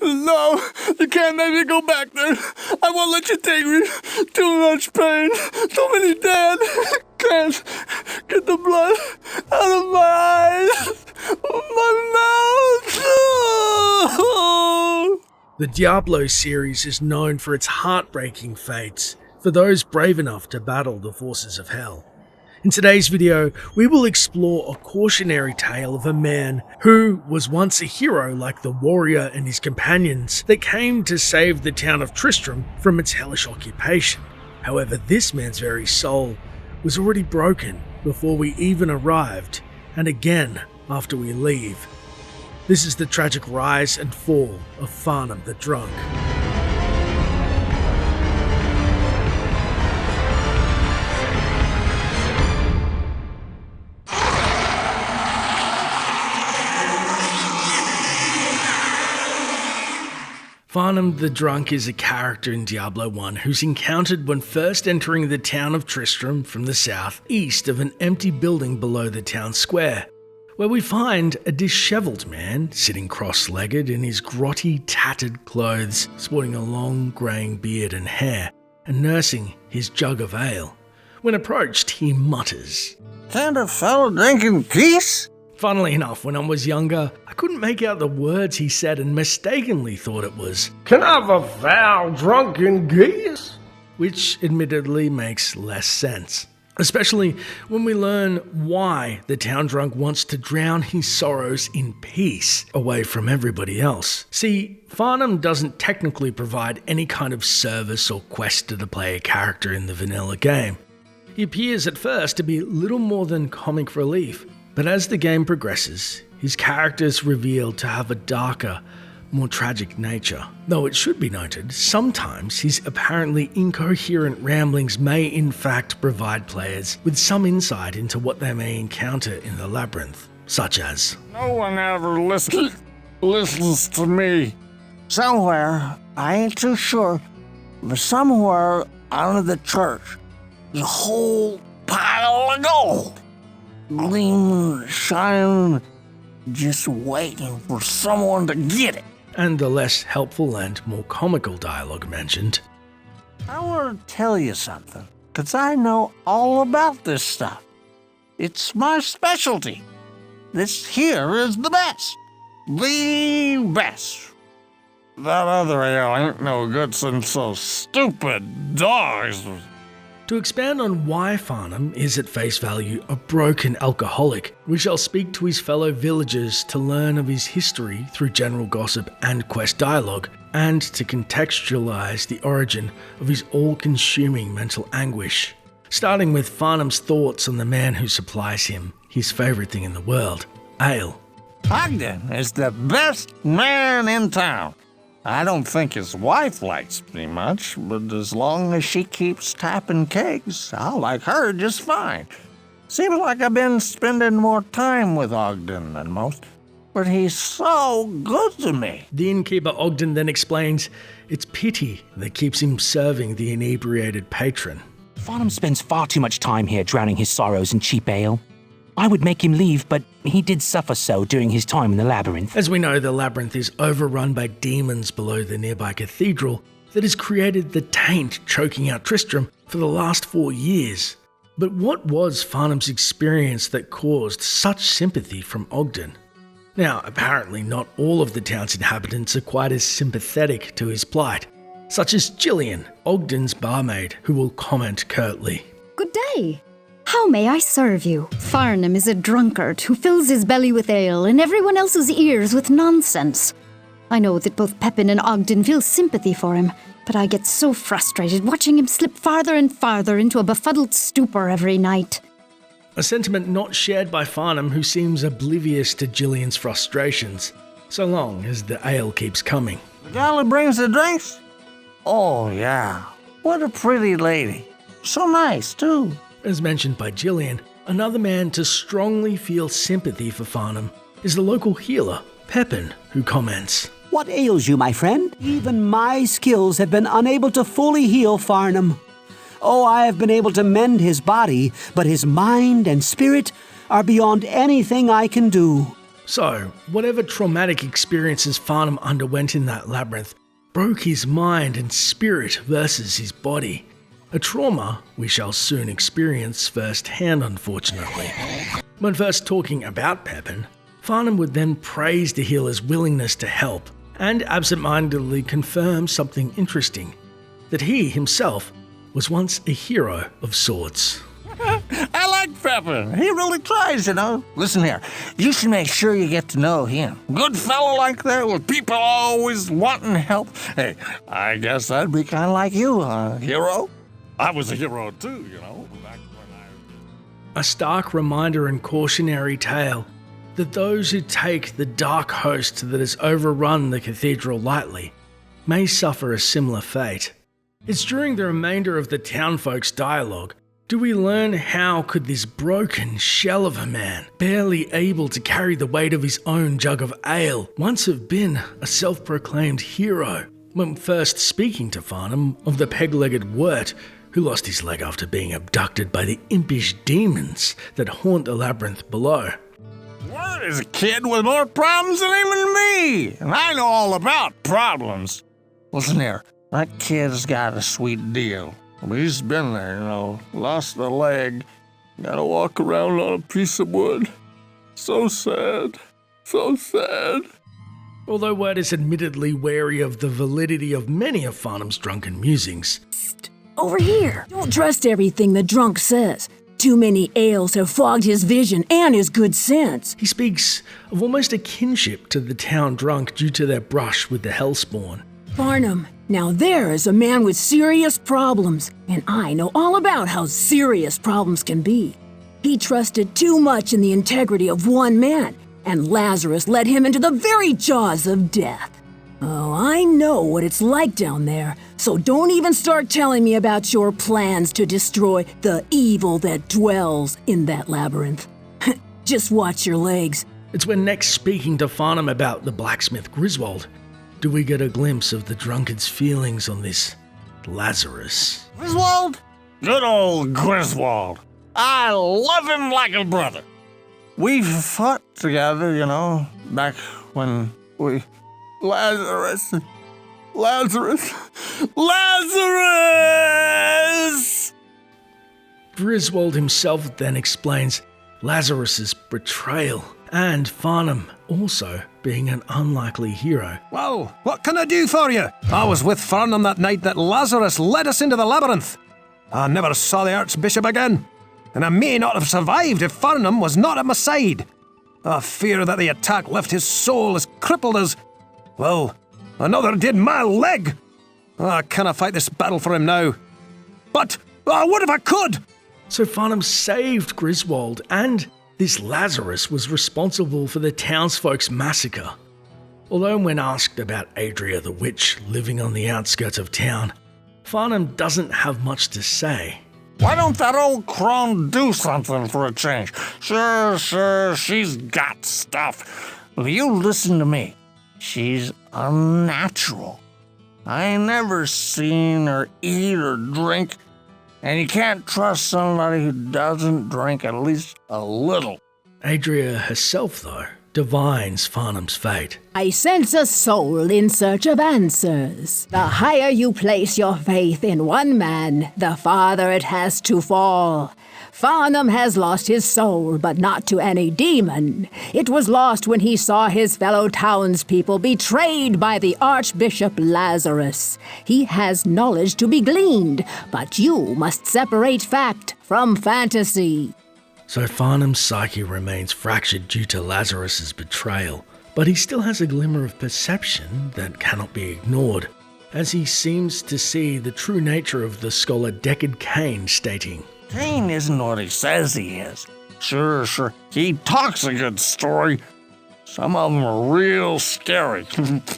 No, you can't make me go back there. I won't let you take me. Too much pain. Too many dead. Can't get the blood out of my eyes. My mouth. The Diablo series is known for its heartbreaking fates for those brave enough to battle the forces of hell. In today's video, we will explore a cautionary tale of a man who was once a hero like the warrior and his companions that came to save the town of Tristram from its hellish occupation. However, this man's very soul was already broken before we even arrived, and again after we leave. This is the tragic rise and fall of Farnham the Drunk. Farnham the Drunk is a character in Diablo 1 who's encountered when first entering the town of Tristram from the south, east of an empty building below the town square, where we find a dishevelled man sitting cross-legged in his grotty, tattered clothes, sporting a long greying beard and hair, and nursing his jug of ale. When approached, he mutters, "Can't a fellow drink in peace?" Funnily enough, when I was younger, I couldn't make out the words he said and mistakenly thought it was, "Can I have a foul drunken geese?" which admittedly makes less sense. Especially when we learn why the town drunk wants to drown his sorrows in peace away from everybody else. See, Farnham doesn't technically provide any kind of service or quest to the player character in the vanilla game. He appears at first to be little more than comic relief, but as the game progresses, his character is revealed to have a darker, more tragic nature. Though it should be noted, sometimes his apparently incoherent ramblings may in fact provide players with some insight into what they may encounter in the labyrinth, such as, "No one ever listens to me. Somewhere, I ain't too sure, but somewhere under the church, there's a whole pile of gold. Gleaming, shining, just waiting for someone to get it." and the less helpful and more comical dialogue mentioned. "I want to tell you something, 'cause I know all about this stuff. It's my specialty. This here is the best. The best. That other ale ain't no good since those stupid dogs." To expand on why Farnham is at face value a broken alcoholic, we shall speak to his fellow villagers to learn of his history through general gossip and quest dialogue, and to contextualize the origin of his all-consuming mental anguish. Starting with Farnham's thoughts on the man who supplies him his favourite thing in the world, ale. "Ogden is the best man in town. I don't think his wife likes me much, but as long as she keeps tapping kegs, I'll like her just fine. Seems like I've been spending more time with Ogden than most, but he's so good to me." The innkeeper Ogden then explains it's pity that keeps him serving the inebriated patron. Farnham spends far too much time here drowning his sorrows in cheap ale. I would make him leave, but he did suffer so during his time in the labyrinth. As we know, the labyrinth is overrun by demons below the nearby cathedral that has created the taint choking out Tristram for the last 4 years. But what was Farnham's experience that caused such sympathy from Ogden? Now, apparently not all of the town's inhabitants are quite as sympathetic to his plight, such as Gillian, Ogden's barmaid, who will comment curtly. "Good day. How may I serve you?" "Farnham is a drunkard who fills his belly with ale and everyone else's ears with nonsense. I know that both Pepin and Ogden feel sympathy for him, but I get so frustrated watching him slip farther and farther into a befuddled stupor every night." A sentiment not shared by Farnham, who seems oblivious to Gillian's frustrations, so long as the ale keeps coming. "The gal who brings the drinks? Oh, yeah. What a pretty lady. So nice, too." As mentioned by Gillian, another man to strongly feel sympathy for Farnham is the local healer, Pepin, who comments, "What ails you, my friend? Even my skills have been unable to fully heal Farnham. Oh, I have been able to mend his body, but his mind and spirit are beyond anything I can do." So, whatever traumatic experiences Farnham underwent in that labyrinth broke his mind and spirit versus his body. A trauma we shall soon experience firsthand, unfortunately. When first talking about Pepin, Farnham would then praise the healer's willingness to help and absent-mindedly confirm something interesting, that he himself was once a hero of sorts. I like Pepin. He really tries, you know. Listen here, you should make sure you get to know him. Good fellow like that with people always wanting help. Hey, I guess that'd be kind of like you, hero. I was a hero too, you know. Back when A stark reminder and cautionary tale that those who take the dark host that has overrun the cathedral lightly may suffer a similar fate. It's during the remainder of the townfolk's dialogue do we learn how could this broken shell of a man, barely able to carry the weight of his own jug of ale, once have been a self-proclaimed hero. When first speaking to Farnham of the peg-legged wirt who lost his leg after being abducted by the impish demons that haunt the labyrinth below. Wirt is a kid with more problems than even me, and I know all about problems. Listen here, that kid's got a sweet deal. He's been there, you know, lost a leg, gotta walk around on a piece of wood. So sad, so sad. Although Wirt is admittedly wary of the validity of many of Farnham's drunken musings. Psst, over here. Don't trust everything the drunk says. Too many ales have fogged his vision and his good sense. He speaks of almost a kinship to the town drunk due to their brush with the Hellspawn. Farnham, now there is a man with serious problems, and I know all about how serious problems can be. He trusted too much in the integrity of one man, and Lazarus led him into the very jaws of death. Oh, I know what it's like down there, so don't even start telling me about your plans to destroy the evil that dwells in that labyrinth. Just watch your legs. It's when next speaking to Farnham about the blacksmith Griswold do we get a glimpse of the drunkard's feelings on this Lazarus. Griswold? Good old Griswold. I love him like a brother. We fought together, you know, back when we... Lazarus! Griswold himself then explains Lazarus's betrayal, and Farnham also being an unlikely hero. Well, what can I do for you? I was with Farnham that night that Lazarus led us into the labyrinth. I never saw the Archbishop again, and I may not have survived if Farnham was not at my side. I fear that the attack left his soul as crippled as, well, another did my leg. I cannot fight this battle for him now. But what if I could? So Farnham saved Griswold, and this Lazarus was responsible for the townsfolk's massacre. Although when asked about Adria the witch living on the outskirts of town, Farnham doesn't have much to say. Why don't that old crone do something for a change? Sure, she's got stuff. You listen to me. She's unnatural. I ain't never seen her eat or drink, and you can't trust somebody who doesn't drink at least a little. Adria herself, though, divines Farnham's fate. I sense a soul in search of answers. The higher you place your faith in one man, the farther it has to fall. Farnham has lost his soul, but not to any demon. It was lost when he saw his fellow townspeople betrayed by the Archbishop Lazarus. He has knowledge to be gleaned, but you must separate fact from fantasy. So Farnham's psyche remains fractured due to Lazarus's betrayal, but he still has a glimmer of perception that cannot be ignored, as he seems to see the true nature of the scholar Adria Cain, stating, Cain isn't what he says he is. Sure, he talks a good story. Some of them are real scary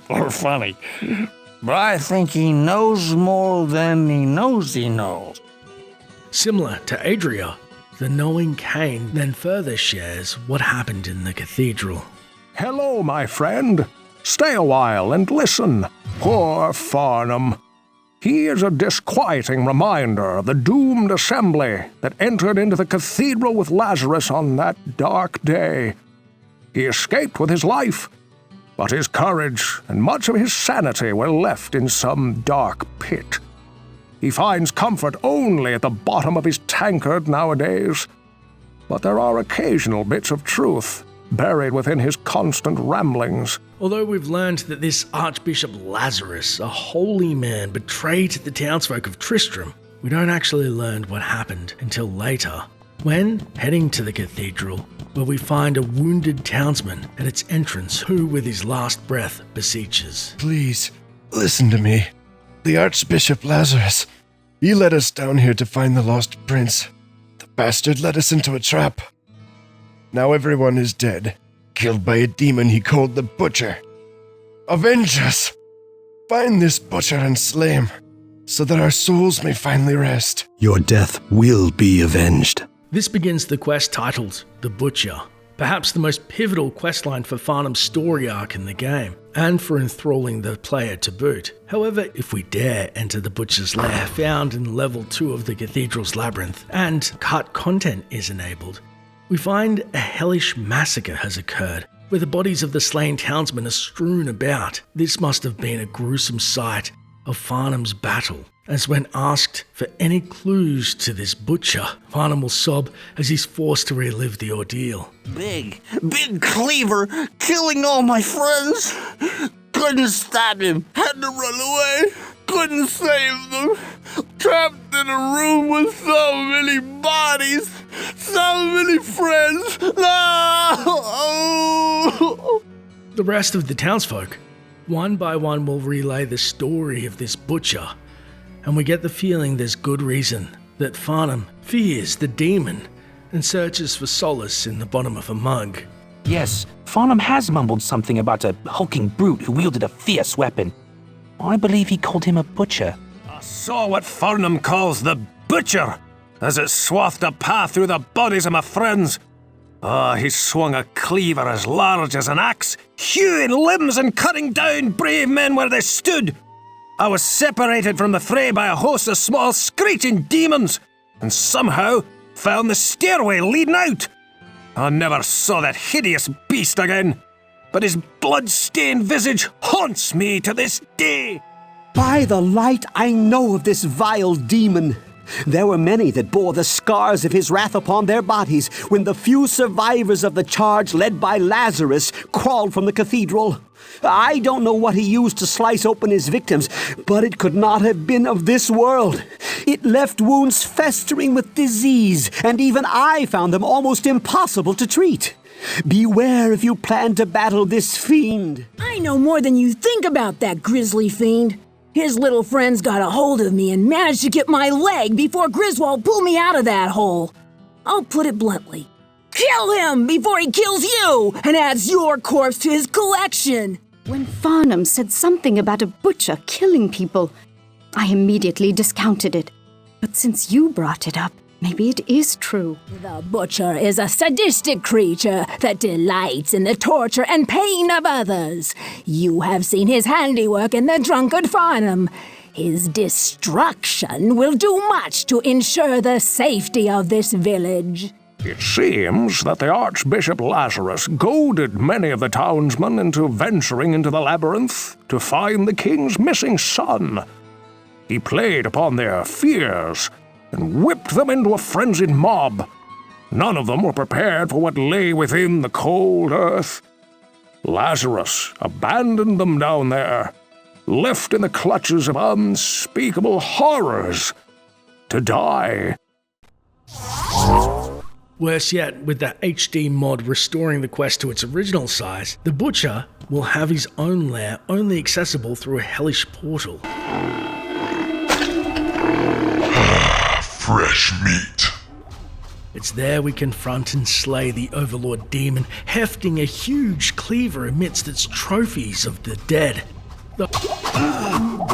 or funny. But I think he knows more than he knows he knows. Similar to Adria, the knowing Cain then further shares what happened in the cathedral. Hello, my friend. Stay a while and listen. Poor Farnham. Here's a disquieting reminder of the doomed assembly that entered into the cathedral with Lazarus on that dark day. he escaped with his life, but his courage and much of his sanity were left in some dark pit. He finds comfort only at the bottom of his tankard nowadays, but there are occasional bits of truth buried within his constant ramblings. Although we've learned that this Archbishop Lazarus, a holy man, betrayed the townsfolk of Tristram, we don't actually learn what happened until later, when heading to the cathedral, where we find a wounded townsman at its entrance who, with his last breath, beseeches. Please, listen to me. The Archbishop Lazarus. He led us down here to find the lost prince. The bastard led us into a trap. Now everyone is dead, killed by a demon he called the Butcher. Avenge us! Find this butcher and slay him, so that our souls may finally rest. Your death will be avenged. This begins the quest titled The Butcher, perhaps the most pivotal questline for Farnham's story arc in the game, and for enthralling the player to boot. However, if we dare enter the Butcher's lair found in level 2 of the Cathedral's labyrinth, and cut content is enabled, we find a hellish massacre has occurred, where the bodies of the slain townsmen are strewn about. This must have been a gruesome sight of Farnham's battle, as when asked for any clues to this butcher, Farnham will sob as he's forced to relive the ordeal. Big cleaver, killing all my friends. Couldn't stop him. Had to run away. Couldn't save them. Trapped in a room with so many bodies. So many friends. No! The rest of the townsfolk, one by one, will relay the story of this butcher, and we get the feeling there's good reason that Farnham fears the demon and searches for solace in the bottom of a mug. Yes, Farnham has mumbled something about a hulking brute who wielded a fierce weapon. I believe he called him a butcher. I saw what Farnham calls the Butcher, as it swathed a path through the bodies of my friends. He swung a cleaver as large as an axe, hewing limbs and cutting down brave men where they stood. I was separated from the fray by a host of small screeching demons, and somehow found the stairway leading out. I never saw that hideous beast again, but his blood-stained visage haunts me to this day. By the light, I know of this vile demon. There were many that bore the scars of his wrath upon their bodies when the few survivors of the charge led by Lazarus crawled from the cathedral. I don't know what he used to slice open his victims, but it could not have been of this world. It left wounds festering with disease, and even I found them almost impossible to treat. Beware if you plan to battle this fiend. I know more than you think about that grisly fiend. His little friends got a hold of me and managed to get my leg before Griswold pulled me out of that hole. I'll put it bluntly. Kill him before he kills you and adds your corpse to his collection. When Farnham said something about a butcher killing people, I immediately discounted it. But since you brought it up, maybe it is true. The butcher is a sadistic creature that delights in the torture and pain of others. You have seen his handiwork in the drunkard Farnham. His destruction will do much to ensure the safety of this village. It seems that the Archbishop Lazarus goaded many of the townsmen into venturing into the labyrinth to find the king's missing son. He played upon their fears and whipped them into a frenzied mob. None of them were prepared for what lay within the cold earth. Lazarus abandoned them down there, left in the clutches of unspeakable horrors, to die. Worse yet, with the HD mod restoring the quest to its original size, the Butcher will have his own lair only accessible through a hellish portal. Fresh meat. It's there we confront and slay the Overlord demon, hefting a huge cleaver amidst its trophies of the dead. The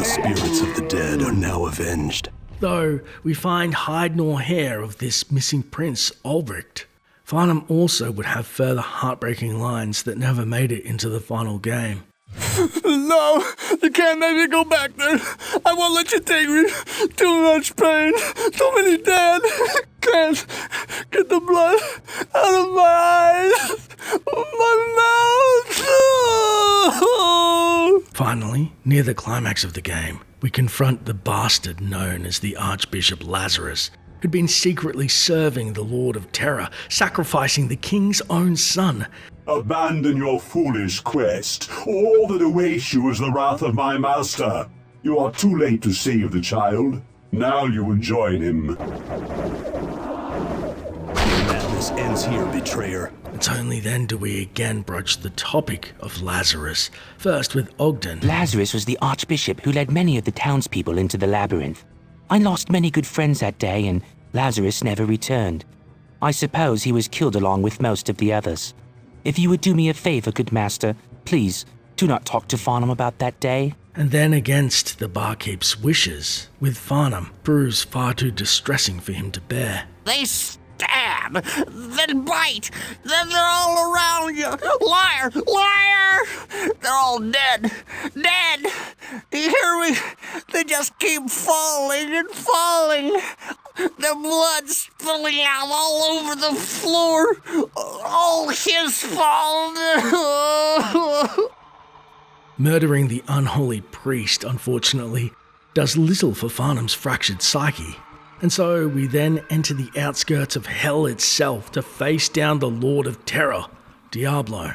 spirits of the dead are now avenged. Though we find hide nor hair of this missing prince, Ulbricht. Farnham also would have further heartbreaking lines that never made it into the final game. No, you can't make me go back there. I won't let you take me. Too much pain. Too many dead. Can't get the blood out of my eyes. My mouth! Finally, near the climax of the game, we confront the bastard known as the Archbishop Lazarus, who'd been secretly serving the Lord of Terror, sacrificing the king's own son. Abandon your foolish quest. All that awaits you is the wrath of my master. You are too late to save the child. Now you will join him. Your madness ends here, betrayer. It's only then do we again broach the topic of Lazarus, first with Ogden. Lazarus was the archbishop who led many of the townspeople into the labyrinth. I lost many good friends that day, and Lazarus never returned. I suppose he was killed along with most of the others. If you would do me a favor, good master, please do not talk to Farnham about that day. And then against the barkeep's wishes, with Farnham, proves far too distressing for him to bear. They stab, then bite, then they're all around you. Liar! Liar! They're all dead. Dead! Do you hear me? They just keep falling and falling. The blood spilling out all over the floor. All his fault. Murdering the unholy priest, unfortunately, does little for Farnham's fractured psyche. And so we then enter the outskirts of hell itself to face down the Lord of Terror, Diablo.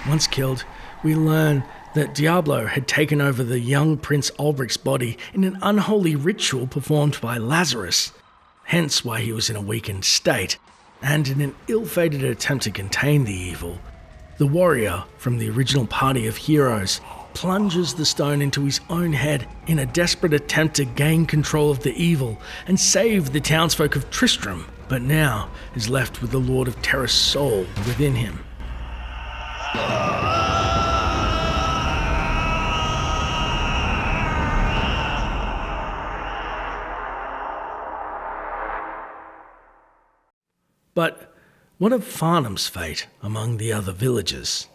Once killed, we learn that Diablo had taken over the young Prince Ulrich's body in an unholy ritual performed by Lazarus, hence why he was in a weakened state, and in an ill-fated attempt to contain the evil, the warrior from the original party of heroes plunges the stone into his own head in a desperate attempt to gain control of the evil and save the townsfolk of Tristram, but now is left with the Lord of Terror's soul within him. But what of Farnham's fate among the other villagers?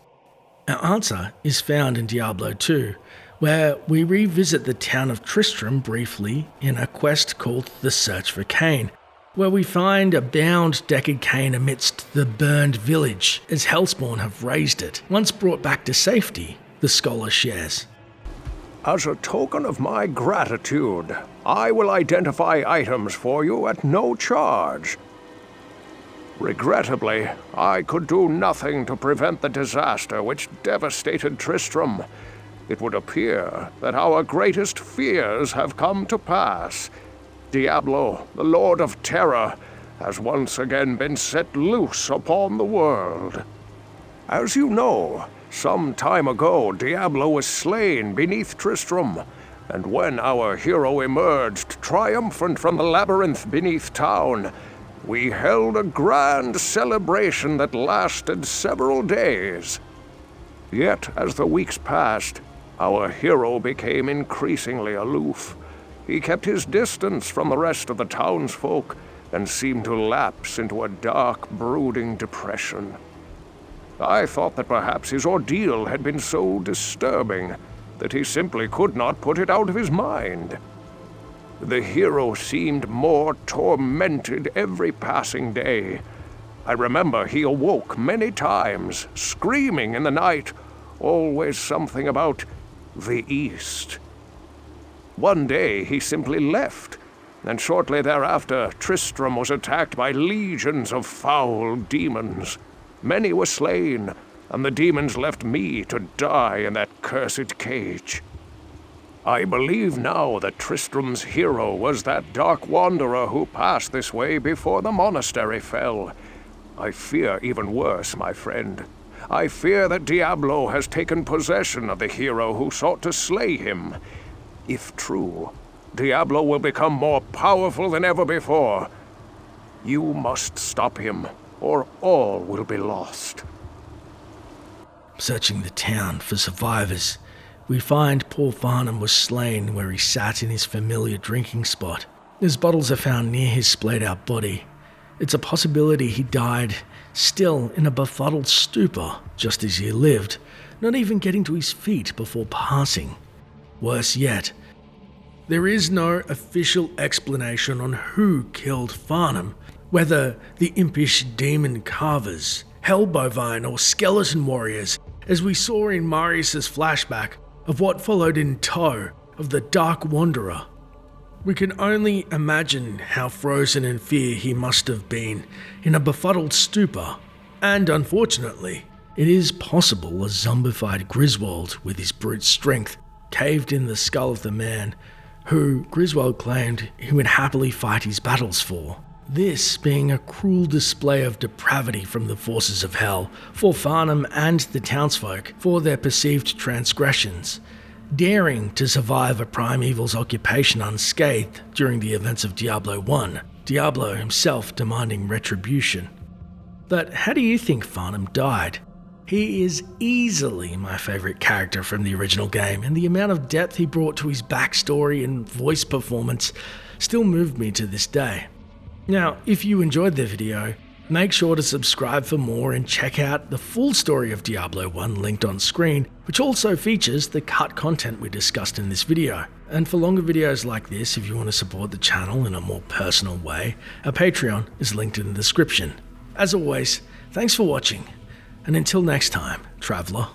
Our answer is found in Diablo 2, where we revisit the town of Tristram briefly in a quest called The Search for Cain, where we find a bound Deckard Cain amidst the burned village as Hellspawn have raised it. Once brought back to safety, the scholar shares. As a token of my gratitude, I will identify items for you at no charge. Regrettably, I could do nothing to prevent the disaster which devastated Tristram. It would appear that our greatest fears have come to pass. Diablo, the Lord of Terror, has once again been set loose upon the world. As you know, some time ago Diablo was slain beneath Tristram, and when our hero emerged triumphant from the labyrinth beneath town, we held a grand celebration that lasted several days. Yet, as the weeks passed, our hero became increasingly aloof. He kept his distance from the rest of the townsfolk and seemed to lapse into a dark, brooding depression. I thought that perhaps his ordeal had been so disturbing that he simply could not put it out of his mind. The hero seemed more tormented every passing day. I remember he awoke many times, screaming in the night, always something about the East. One day he simply left, and shortly thereafter Tristram was attacked by legions of foul demons. Many were slain, and the demons left me to die in that cursed cage. I believe now that Tristram's hero was that dark wanderer who passed this way before the monastery fell. I fear even worse, my friend. I fear that Diablo has taken possession of the hero who sought to slay him. If true, Diablo will become more powerful than ever before. You must stop him, or all will be lost. Searching the town for survivors, we find poor Farnham was slain where he sat in his familiar drinking spot. His bottles are found near his splayed out body. It's a possibility he died still in a befuddled stupor, just as he lived, not even getting to his feet before passing. Worse yet, there is no official explanation on who killed Farnham, whether the impish demon carvers, hell bovine, or skeleton warriors, as we saw in Marius' flashback of what followed in tow of the Dark Wanderer. We can only imagine how frozen in fear he must have been in a befuddled stupor, and unfortunately, it is possible a zombified Griswold with his brute strength caved in the skull of the man who Griswold claimed he would happily fight his battles for. This being a cruel display of depravity from the forces of hell for Farnham and the townsfolk for their perceived transgressions, daring to survive a primeval's occupation unscathed during the events of Diablo 1, Diablo himself demanding retribution. But how do you think Farnham died? He is easily my favourite character from the original game, and the amount of depth he brought to his backstory and voice performance still moved me to this day. Now, if you enjoyed the video, make sure to subscribe for more and check out the full story of Diablo 1 linked on screen, which also features the cut content we discussed in this video. And for longer videos like this, if you want to support the channel in a more personal way, our Patreon is linked in the description. As always, thanks for watching, and until next time, Traveller.